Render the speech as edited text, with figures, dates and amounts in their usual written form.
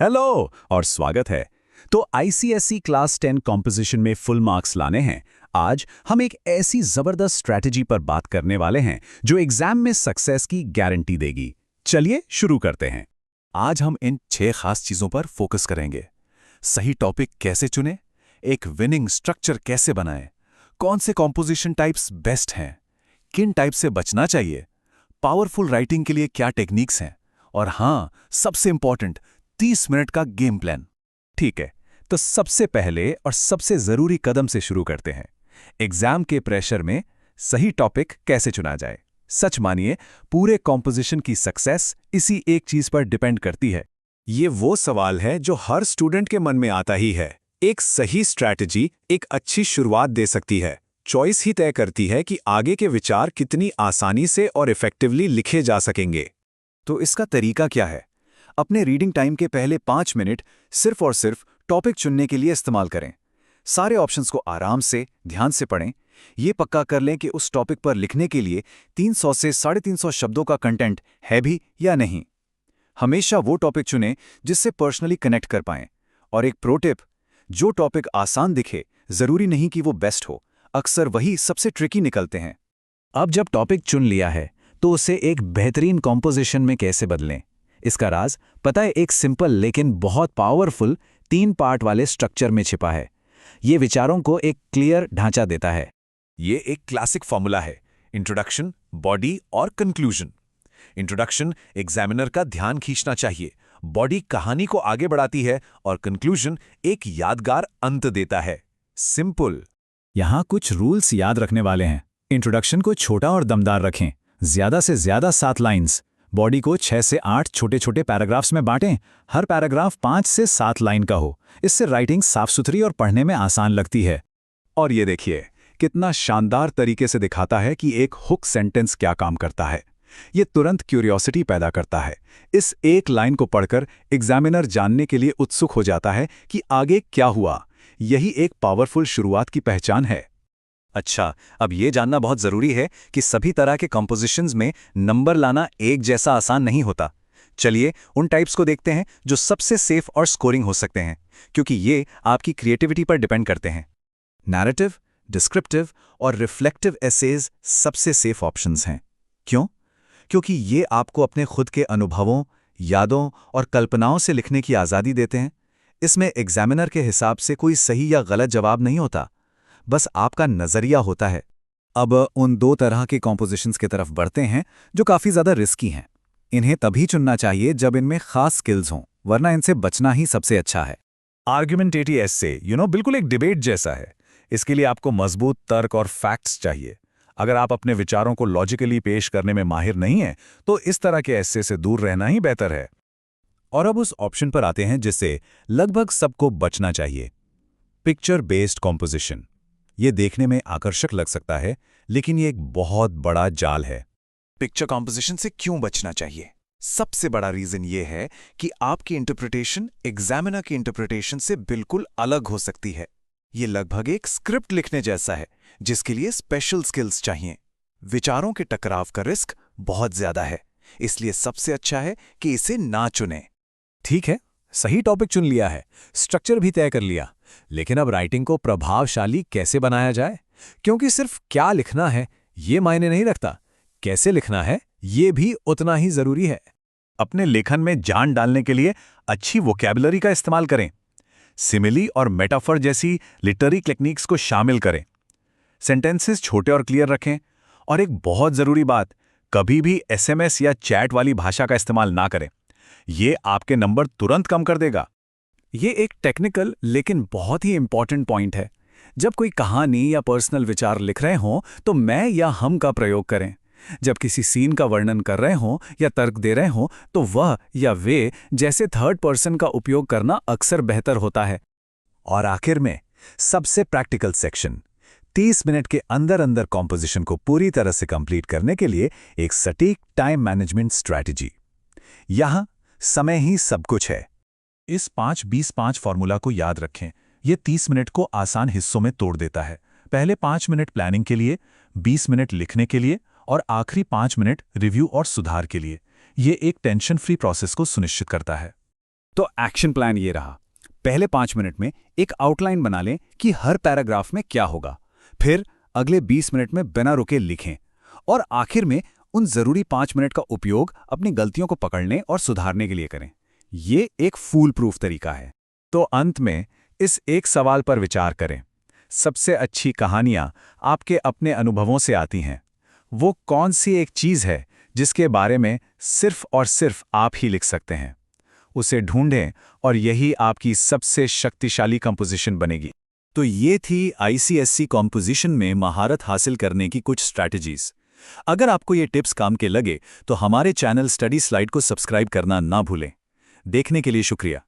Hello और स्वागत है। तो आईसीएसई क्लास 10 कॉम्पोजिशन में फुल मार्क्स लाने हैं। आज हम एक ऐसी जबरदस्त स्ट्रैटेजी पर बात करने वाले हैं जो एग्जाम में सक्सेस की गारंटी देगी। चलिए शुरू करते हैं। आज हम इन 6 खास चीजों पर फोकस करेंगे। सही टॉपिक कैसे चुनें, एक विनिंग स्ट्रक्चर कैसे बनाएं, कौन से कॉम्पोजिशन टाइप्स बेस्ट हैं, किन टाइप से बचना चाहिए, पावरफुल राइटिंग के लिए क्या टेक्निक्स हैं, और हाँ, सबसे इंपॉर्टेंट 30 मिनट का गेम प्लान। ठीक है, तो सबसे पहले और सबसे जरूरी कदम से शुरू करते हैं। एग्जाम के प्रेशर में सही टॉपिक कैसे चुना जाए। सच मानिए, पूरे कॉम्पोजिशन की सक्सेस इसी एक चीज पर डिपेंड करती है। ये वो सवाल है जो हर स्टूडेंट के मन में आता ही है। एक सही स्ट्रैटेजी एक अच्छी शुरुआत दे सकती है। चॉइस ही तय करती है कि आगे के विचार कितनी आसानी से और इफेक्टिवली लिखे जा सकेंगे। तो इसका तरीका क्या है? अपने रीडिंग टाइम के पहले 5 मिनट सिर्फ और सिर्फ टॉपिक चुनने के लिए इस्तेमाल करें। सारे ऑप्शंस को आराम से, ध्यान से पढ़ें। ये पक्का कर लें कि उस टॉपिक पर लिखने के लिए 300 से 350 शब्दों का कंटेंट है भी या नहीं। हमेशा वो टॉपिक चुनें जिससे पर्सनली कनेक्ट कर पाएं। और एक प्रो टिप, जो टॉपिक आसान दिखे, जरूरी नहीं कि वो बेस्ट हो। अक्सर वही सबसे ट्रिकी निकलते हैं। अब जब टॉपिक चुन लिया है, तो उसे एक बेहतरीन कॉम्पोजिशन में कैसे बदलें। इसका राज पता है, एक सिंपल लेकिन बहुत पावरफुल 3 पार्ट वाले स्ट्रक्चर में छिपा है। ये विचारों को एक क्लियर ढांचा देता है। ये एक क्लासिक फॉर्मूला है: इंट्रोडक्शन, बॉडी और कंक्लूजन। इंट्रोडक्शन एग्जामिनर का ध्यान खींचना चाहिए, बॉडी कहानी को आगे बढ़ाती है और कंक्लूजन एक यादगार अंत देता है। सिंपल। यहाँ कुछ रूल्स याद रखने वाले हैं। इंट्रोडक्शन को छोटा और दमदार रखें, ज्यादा से ज्यादा 7 लाइन्स। बॉडी को 6 से 8 छोटे छोटे पैराग्राफ्स में बांटें, हर पैराग्राफ 5 से 7 लाइन का हो। इससे राइटिंग साफ सुथरी और पढ़ने में आसान लगती है। और ये देखिए, कितना शानदार तरीके से दिखाता है कि एक हुक सेंटेंस क्या काम करता है। ये तुरंत क्यूरियोसिटी पैदा करता है। इस एक लाइन को पढ़कर एग्जामिनर जानने के लिए उत्सुक हो जाता है कि आगे क्या हुआ। यही एक पावरफुल शुरुआत की पहचान है। अच्छा, अब ये जानना बहुत ज़रूरी है कि सभी तरह के कंपोजिशंस में नंबर लाना एक जैसा आसान नहीं होता। चलिए उन टाइप्स को देखते हैं जो सबसे सेफ और स्कोरिंग हो सकते हैं, क्योंकि ये आपकी क्रिएटिविटी पर डिपेंड करते हैं। नैरेटिव, डिस्क्रिप्टिव और रिफ्लेक्टिव एसेज सबसे सेफ ऑप्शंस हैं। क्यों? क्योंकि ये आपको अपने खुद के अनुभवों, यादों और कल्पनाओं से लिखने की आज़ादी देते हैं। इसमें एग्जामिनर के हिसाब से कोई सही या गलत जवाब नहीं होता, बस आपका नजरिया होता है। अब उन 2 तरह के कॉम्पोजिशंस की तरफ बढ़ते हैं जो काफी ज्यादा रिस्की हैं। इन्हें तभी चुनना चाहिए जब इनमें खास स्किल्स हों, वरना इनसे बचना ही सबसे अच्छा है। आर्ग्यूमेंटेटिव एसे, बिल्कुल एक डिबेट जैसा है। इसके लिए आपको मजबूत तर्क और फैक्ट्स चाहिए। अगर आप अपने विचारों को लॉजिकली पेश करने में माहिर नहीं हैं, तो इस तरह के एसे से दूर रहना ही बेहतर है। और अब उस ऑप्शन पर आते हैं जिससे लगभग सबको बचना चाहिए: पिक्चर बेस्ड कॉम्पोजिशन। ये देखने में आकर्षक लग सकता है, लेकिन ये एक बहुत बड़ा जाल है। पिक्चर कॉम्पोजिशन से क्यों बचना चाहिए? सबसे बड़ा रीजन ये है कि आपकी इंटरप्रिटेशन एग्जामिनर की इंटरप्रिटेशन से बिल्कुल अलग हो सकती है। ये लगभग एक स्क्रिप्ट लिखने जैसा है, जिसके लिए स्पेशल स्किल्स चाहिए। विचारों के टकराव का रिस्क बहुत ज्यादा है, इसलिए सबसे अच्छा है कि इसे ना चुनें। ठीक है, सही टॉपिक चुन लिया है, स्ट्रक्चर भी तय कर लिया, लेकिन अब राइटिंग को प्रभावशाली कैसे बनाया जाए? क्योंकि सिर्फ क्या लिखना है ये मायने नहीं रखता, कैसे लिखना है ये भी उतना ही जरूरी है। अपने लेखन में जान डालने के लिए अच्छी वोकैबुलरी का इस्तेमाल करें। सिमिली और मेटाफर जैसी लिटरेरी टेक्निक्स को शामिल करें। सेंटेंसेस छोटे और क्लियर रखें। और एक बहुत जरूरी बात, कभी भी एसएमएस या चैट वाली भाषा का इस्तेमाल ना करें। ये आपके नंबर तुरंत कम कर देगा। ये एक टेक्निकल लेकिन बहुत ही इंपॉर्टेंट पॉइंट है। जब कोई कहानी या पर्सनल विचार लिख रहे हों तो मैं या हम का प्रयोग करें। जब किसी सीन का वर्णन कर रहे हों या तर्क दे रहे हों तो वह या वे जैसे थर्ड पर्सन का उपयोग करना अक्सर बेहतर होता है। और आखिर में सबसे प्रैक्टिकल सेक्शन, 30 मिनट के अंदर अंदर कॉम्पोजिशन को पूरी तरह से कंप्लीट करने के लिए एक सटीक टाइम मैनेजमेंट स्ट्रैटेजी। यहां समय ही सब कुछ है। इस 5-20-5 फॉर्मूला को याद रखें। ये 30 मिनट को आसान हिस्सों में तोड़ देता है। पहले 5 मिनट प्लानिंग के लिए, 20 मिनट लिखने के लिए और आखिरी 5 मिनट रिव्यू और सुधार के लिए। ये एक टेंशन फ्री प्रोसेस को सुनिश्चित करता है। तो एक्शन प्लान ये रहा। पहले 5 मिनट में एक आउटलाइन बना लें कि हर पैराग्राफ में क्या होगा। फिर अगले 20 मिनट में बिना रुके लिखें और आखिर में उन जरूरी 5 मिनट का उपयोग अपनी गलतियों को पकड़ने और सुधारने के लिए करें। ये एक फूल प्रूफ तरीका है। तो अंत में इस एक सवाल पर विचार करें। सबसे अच्छी कहानियां आपके अपने अनुभवों से आती हैं। वो कौन सी एक चीज़ है जिसके बारे में सिर्फ और सिर्फ आप ही लिख सकते हैं? उसे ढूंढें और यही आपकी सबसे शक्तिशाली कंपोजिशन बनेगी। तो ये थी ICSE कॉम्पोजिशन में महारत हासिल करने की कुछ स्ट्रैटेजीज। अगर आपको ये टिप्स काम के लगे तो हमारे चैनल स्टडी स्लाइड को सब्सक्राइब करना ना भूलें। देखने के लिए शुक्रिया।